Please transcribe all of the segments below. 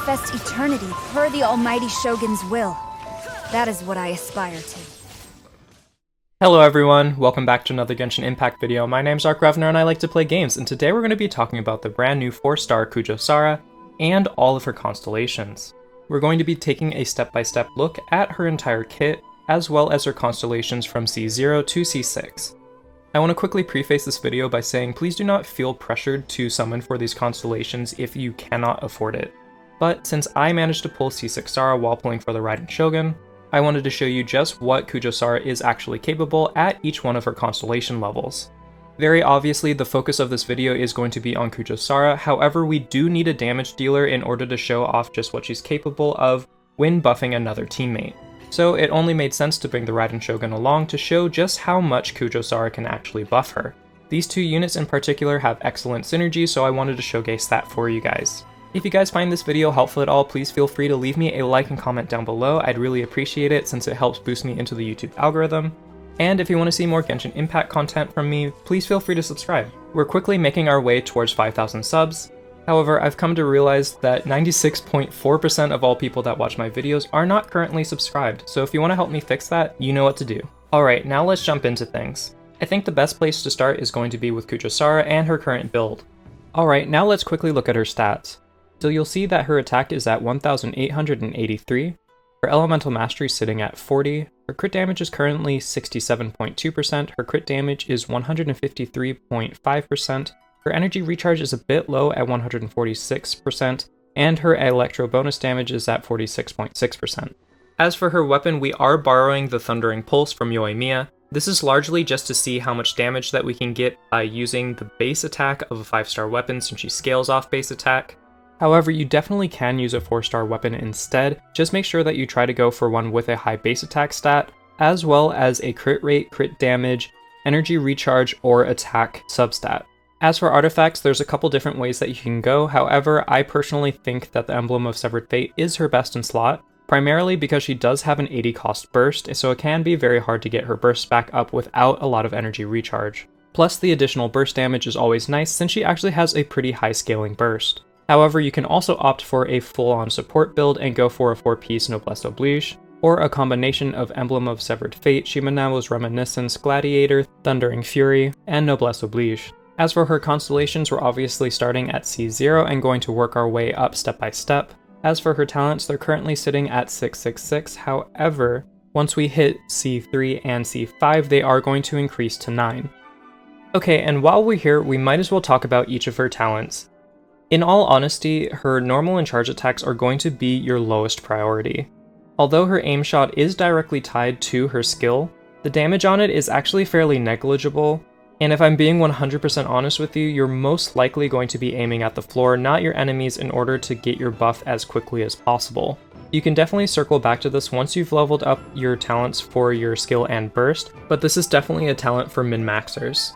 manifest eternity per the Almighty Shogun's will. That is what I aspire to. Hello everyone, welcome back to another Genshin Impact video. My name's Revner and I like to play games, and today we're going to be talking about the brand new 4-star KUJOU Sara and all of her constellations. We're going to be taking a step-by-step look at her entire kit, as well as her constellations from C0 to C6. I want to quickly preface this video by saying please do not feel pressured to summon for these constellations if you cannot afford it. But since I managed to pull C6 Sara while pulling for the Raiden Shogun, I wanted to show you just what KUJOU Sara is actually capable at each one of her constellation levels. Very obviously, the focus of this video is going to be on KUJOU Sara, however we do need a damage dealer in order to show off just what she's capable of when buffing another teammate. So it only made sense to bring the Raiden Shogun along to show just how much KUJOU Sara can actually buff her. These two units in particular have excellent synergy, so I wanted to showcase that for you guys. If you guys find this video helpful at all, please feel free to leave me a like and comment down below. I'd really appreciate it since it helps boost me into the YouTube algorithm. And if you want to see more Genshin Impact content from me, please feel free to subscribe. We're quickly making our way towards 5,000 subs. However, I've come to realize that 96.4% of all people that watch my videos are not currently subscribed, so if you want to help me fix that, you know what to do. Alright, now let's jump into things. I think the best place to start is going to be with KUJOU Sara and her current build. Alright, now let's quickly look at her stats. So you'll see that her attack is at 1,883, her elemental mastery is sitting at 40, her crit damage is currently 67.2%, her crit damage is 153.5%, her energy recharge is a bit low at 146%, and her electro bonus damage is at 46.6%. As for her weapon, we are borrowing the Thundering Pulse from Yoimiya. This is largely just to see how much damage that we can get by using the base attack of a 5-star weapon since she scales off base attack. However, you definitely can use a 4-star weapon instead, just make sure that you try to go for one with a high base attack stat, as well as a crit rate, crit damage, energy recharge, or attack substat. As for artifacts, there's a couple different ways that you can go, however, I personally think that the Emblem of Severed Fate is her best in slot, primarily because she does have an 80 cost burst, so it can be very hard to get her burst back up without a lot of energy recharge. Plus, the additional burst damage is always nice since she actually has a pretty high scaling burst. However, you can also opt for a full-on support build and go for a 4-piece Noblesse Oblige, or a combination of Emblem of Severed Fate, Shimenamo's Reminiscence, Gladiator, Thundering Fury, and Noblesse Oblige. As for her constellations, we're obviously starting at C0 and going to work our way up step by step. As for her talents, they're currently sitting at 666, however, once we hit C3 and C5, they are going to increase to 9. Okay, and while we're here, we might as well talk about each of her talents. In all honesty, her normal and charge attacks are going to be your lowest priority. Although her aim shot is directly tied to her skill, the damage on it is actually fairly negligible, and if I'm being 100% honest with you, you're most likely going to be aiming at the floor, not your enemies, in order to get your buff as quickly as possible. You can definitely circle back to this once you've leveled up your talents for your skill and burst, but this is definitely a talent for min-maxers.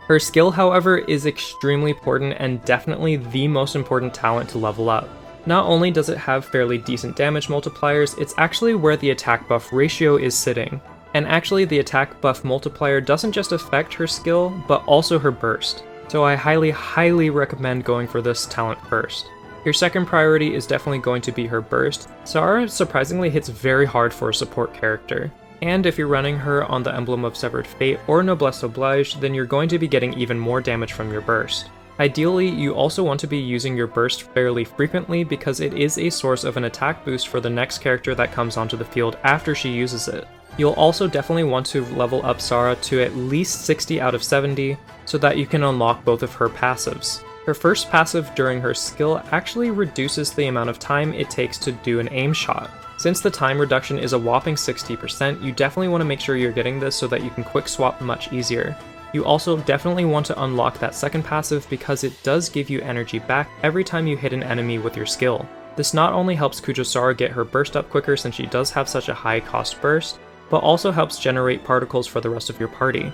Her skill, however, is extremely important and definitely the most important talent to level up. Not only does it have fairly decent damage multipliers, it's actually where the attack buff ratio is sitting. And actually the attack buff multiplier doesn't just affect her skill, but also her burst. So I highly recommend going for this talent first. Your second priority is definitely going to be her burst. Sara surprisingly hits very hard for a support character. And if you're running her on the Emblem of Severed Fate or Noblesse Oblige, then you're going to be getting even more damage from your burst. Ideally, you also want to be using your burst fairly frequently because it is a source of an attack boost for the next character that comes onto the field after she uses it. You'll also definitely want to level up Sara to at least 60 out of 70 so that you can unlock both of her passives. Her first passive during her skill actually reduces the amount of time it takes to do an aim shot. Since the time reduction is a whopping 60%, you definitely want to make sure you're getting this so that you can quick swap much easier. You also definitely want to unlock that second passive because it does give you energy back every time you hit an enemy with your skill. This not only helps KUJOU Sara get her burst up quicker since she does have such a high cost burst, but also helps generate particles for the rest of your party.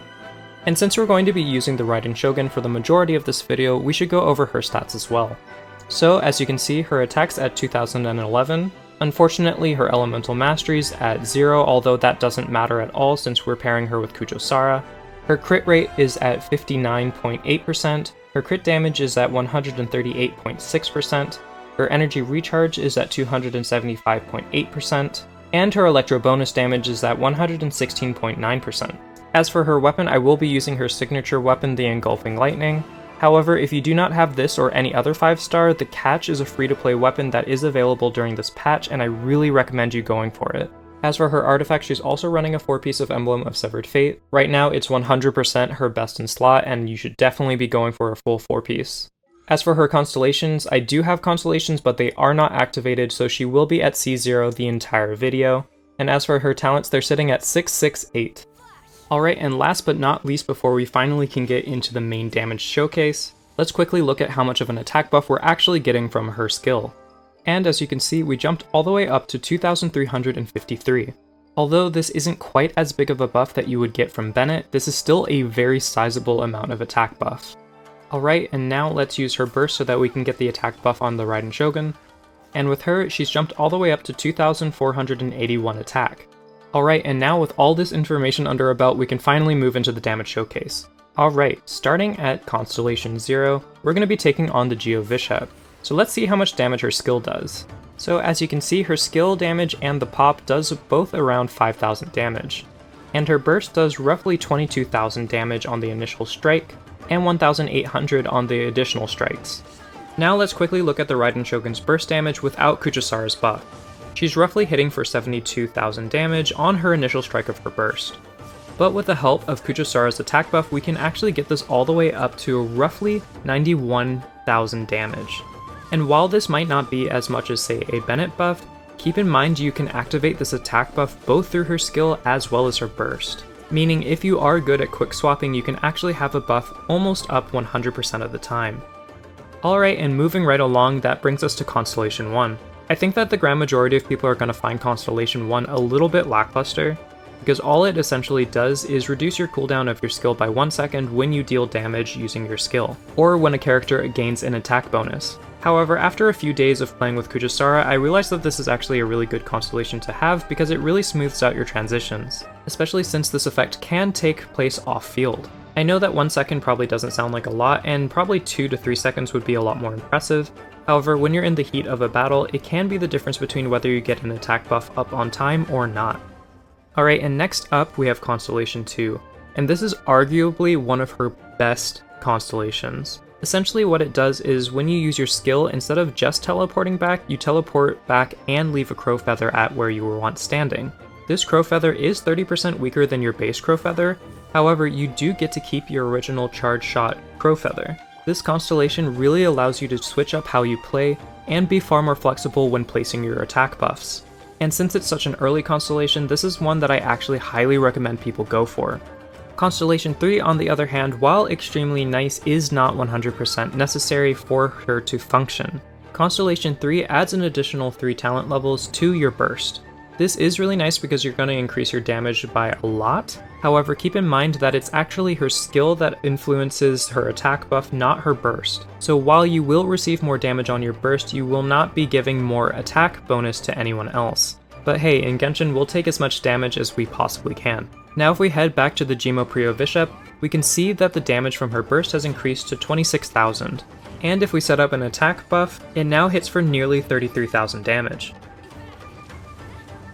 And since we're going to be using the Raiden Shogun for the majority of this video, we should go over her stats as well. So as you can see, her attack's at 2011, unfortunately her elemental mastery's at 0, although that doesn't matter at all since we're pairing her with KUJOU Sara. Her crit rate is at 59.8%, her crit damage is at 138.6%, her energy recharge is at 275.8%, and her electro bonus damage is at 116.9%. As for her weapon, I will be using her signature weapon, the Engulfing Lightning. However, if you do not have this or any other 5-star, the Catch is a free-to-play weapon that is available during this patch, and I really recommend you going for it. As for her artifact, she's also running a 4-piece of Emblem of Severed Fate. Right now, it's 100% her best in slot, and you should definitely be going for a full 4-piece. As for her constellations, I do have constellations, but they are not activated, so she will be at C0 the entire video. And as for her talents, they're sitting at 6, 6, 8. Alright, and last but not least, before we finally can get into the main damage showcase, let's quickly look at how much of an attack buff we're actually getting from her skill. And as you can see, we jumped all the way up to 2,353. Although this isn't quite as big of a buff that you would get from Bennett, this is still a very sizable amount of attack buff. Alright, and now let's use her burst so that we can get the attack buff on the Raiden Shogun. And with her, she's jumped all the way up to 2,481 attack. Alright, and now with all this information under our belt, we can finally move into the damage showcase. Alright, starting at Constellation 0, we're going to be taking on the Geo Vishep. So let's see how much damage her skill does. So as you can see, her skill damage and the pop does both around 5,000 damage. And her burst does roughly 22,000 damage on the initial strike, and 1,800 on the additional strikes. Now let's quickly look at the Raiden Shogun's burst damage without KUJOU Sara's buff. She's roughly hitting for 72,000 damage on her initial strike of her burst. But with the help of KUJOU Sara's attack buff, we can actually get this all the way up to roughly 91,000 damage. And while this might not be as much as, say, a Bennett buff, keep in mind you can activate this attack buff both through her skill as well as her burst. Meaning if you are good at quick swapping, you can actually have a buff almost up 100% of the time. Alright, and moving right along, that brings us to Constellation 1. I think that the grand majority of people are going to find Constellation 1 a little bit lackluster, because all it essentially does is reduce your cooldown of your skill by 1 second when you deal damage using your skill, or when a character gains an attack bonus. However, after a few days of playing with KUJOU Sara, I realized that this is actually a really good constellation to have because it really smooths out your transitions, especially since this effect can take place off-field. I know that 1 second probably doesn't sound like a lot, and probably 2 to 3 seconds would be a lot more impressive. However, when you're in the heat of a battle, it can be the difference between whether you get an attack buff up on time or not. Alright, and next up we have Constellation 2, and this is arguably one of her best constellations. Essentially what it does is when you use your skill, instead of just teleporting back, you teleport back and leave a crow feather at where you were once standing. This crow feather is 30% weaker than your base crow feather, however you do get to keep your original charge shot crow feather. This constellation really allows you to switch up how you play and be far more flexible when placing your attack buffs. And since it's such an early constellation, this is one that I actually highly recommend people go for. Constellation 3, on the other hand, while extremely nice, is not 100% necessary for her to function. Constellation 3 adds an additional 3 talent levels to your burst. This is really nice because you're going to increase your damage by a lot. However, keep in mind that it's actually her skill that influences her attack buff, not her burst. So while you will receive more damage on your burst, you will not be giving more attack bonus to anyone else. But hey, in Genshin we'll take as much damage as we possibly can. Now if we head back to the Jimo Prio Bishop, we can see that the damage from her burst has increased to 26,000. And if we set up an attack buff, it now hits for nearly 33,000 damage.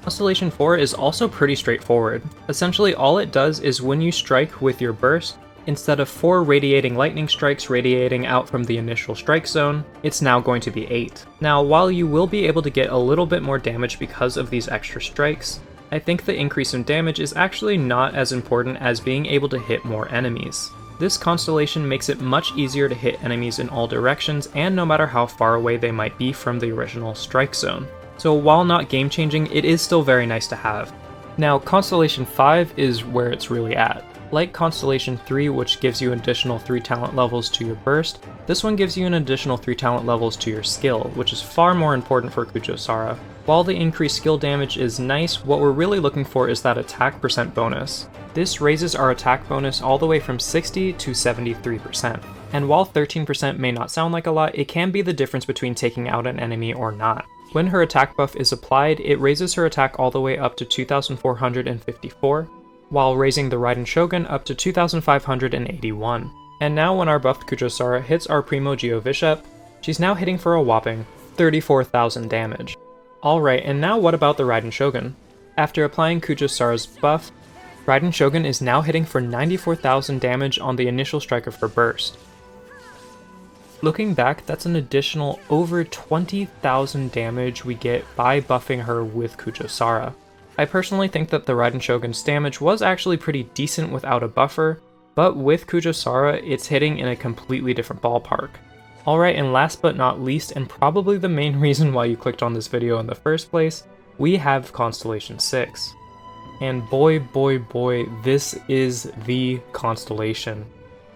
Constellation 4 is also pretty straightforward. Essentially all it does is when you strike with your burst, instead of 4 radiating lightning strikes radiating out from the initial strike zone, it's now going to be 8. Now while you will be able to get a little bit more damage because of these extra strikes, I think the increase in damage is actually not as important as being able to hit more enemies. This constellation makes it much easier to hit enemies in all directions and no matter how far away they might be from the original strike zone. So while not game changing, it is still very nice to have. Now Constellation 5 is where it's really at. Like Constellation 3, which gives you an additional 3 talent levels to your burst, this one gives you an additional 3 talent levels to your skill, which is far more important for KUJOU Sara. While the increased skill damage is nice, what we're really looking for is that attack percent bonus. This raises our attack bonus all the way from 60 to 73%. And while 13% may not sound like a lot, it can be the difference between taking out an enemy or not. When her attack buff is applied, it raises her attack all the way up to 2,454, while raising the Raiden Shogun up to 2,581. And now when our buffed KUJOU Sara hits our Primo Geo Bishop, she's now hitting for a whopping 34,000 damage. Alright, and now what about the Raiden Shogun? After applying KUJOU Sara's buff, Raiden Shogun is now hitting for 94,000 damage on the initial strike of her burst. Looking back, that's an additional over 20,000 damage we get by buffing her with KUJOU Sara. I personally think that the Raiden Shogun's damage was actually pretty decent without a buffer, but with KUJOU Sara, it's hitting in a completely different ballpark. Alright, and last but not least, and probably the main reason why you clicked on this video in the first place, we have Constellation 6. And boy, this is the constellation.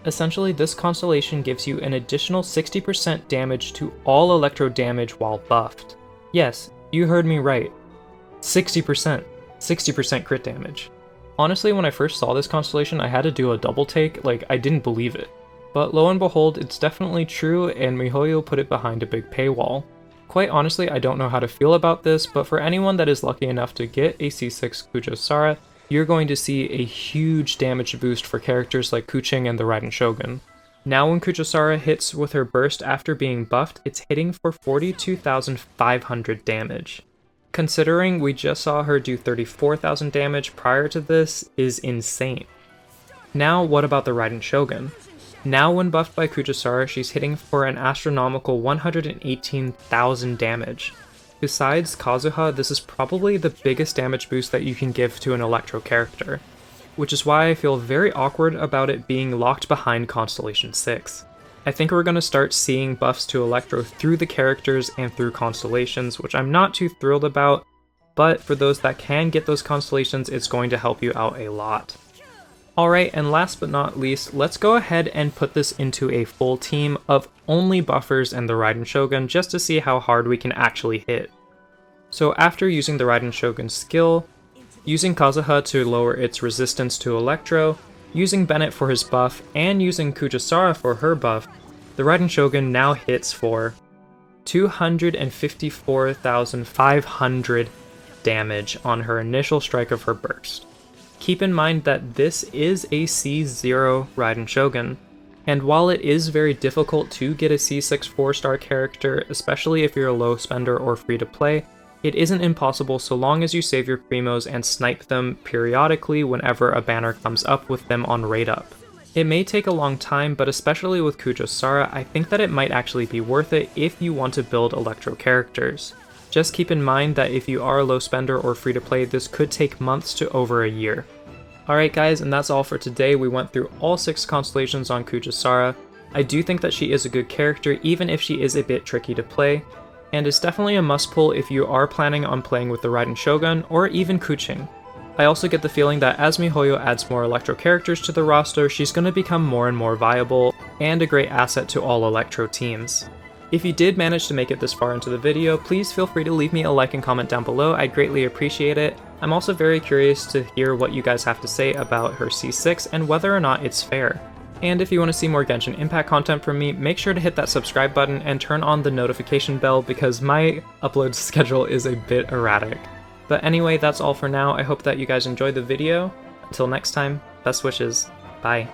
Essentially, this constellation gives you an additional 60% damage to all electro damage while buffed. Yes, you heard me right. 60% crit damage. Honestly, when I first saw this constellation, I had to do a double take, like I didn't believe it. But lo and behold, it's definitely true, and MiHoYo put it behind a big paywall. Quite honestly, I don't know how to feel about this, but for anyone that is lucky enough to get a C6 Kujou Sara, you're going to see a huge damage boost for characters like Kuching and the Raiden Shogun. Now when KUJOU Sara hits with her burst after being buffed, it's hitting for 42,500 damage. Considering we just saw her do 34,000 damage prior to this is insane. Now what about the Raiden Shogun? Now when buffed by KUJOU Sara, she's hitting for an astronomical 118,000 damage. Besides Kazuha, this is probably the biggest damage boost that you can give to an Electro character, which is why I feel very awkward about it being locked behind Constellation 6. I think we're going to start seeing buffs to Electro through the characters and through constellations, which I'm not too thrilled about, but for those that can get those constellations, it's going to help you out a lot. Alright, and last but not least, let's go ahead and put this into a full team of only buffers and the Raiden Shogun just to see how hard we can actually hit. So after using the Raiden Shogun's skill, using Kazuha to lower its resistance to Electro, using Bennett for his buff, and using KUJOU Sara for her buff, the Raiden Shogun now hits for 254,500 damage on her initial strike of her burst. Keep in mind that this is a C0 Raiden Shogun, and while it is very difficult to get a C6 4-star character, especially if you're a low spender or free to play, it isn't impossible so long as you save your primos and snipe them periodically whenever a banner comes up with them on raid up. It may take a long time, but especially with KUJOU Sara, I think that it might actually be worth it if you want to build Electro characters. Just keep in mind that if you are a low spender or free to play, this could take months to over a year. Alright guys, and that's all for today. We went through all 6 constellations on KUJOU Sara. I do think that she is a good character even if she is a bit tricky to play, and is definitely a must pull if you are planning on playing with the Raiden Shogun or even Kuching. I also get the feeling that as MiHoYo adds more Electro characters to the roster, she's going to become more and more viable and a great asset to all Electro teams. If you did manage to make it this far into the video, please feel free to leave me a like and comment down below, I'd greatly appreciate it. I'm also very curious to hear what you guys have to say about her C6 and whether or not it's fair. And if you want to see more Genshin Impact content from me, make sure to hit that subscribe button and turn on the notification bell because my upload schedule is a bit erratic. But anyway, that's all for now. I hope that you guys enjoyed the video. Until next time, best wishes. Bye.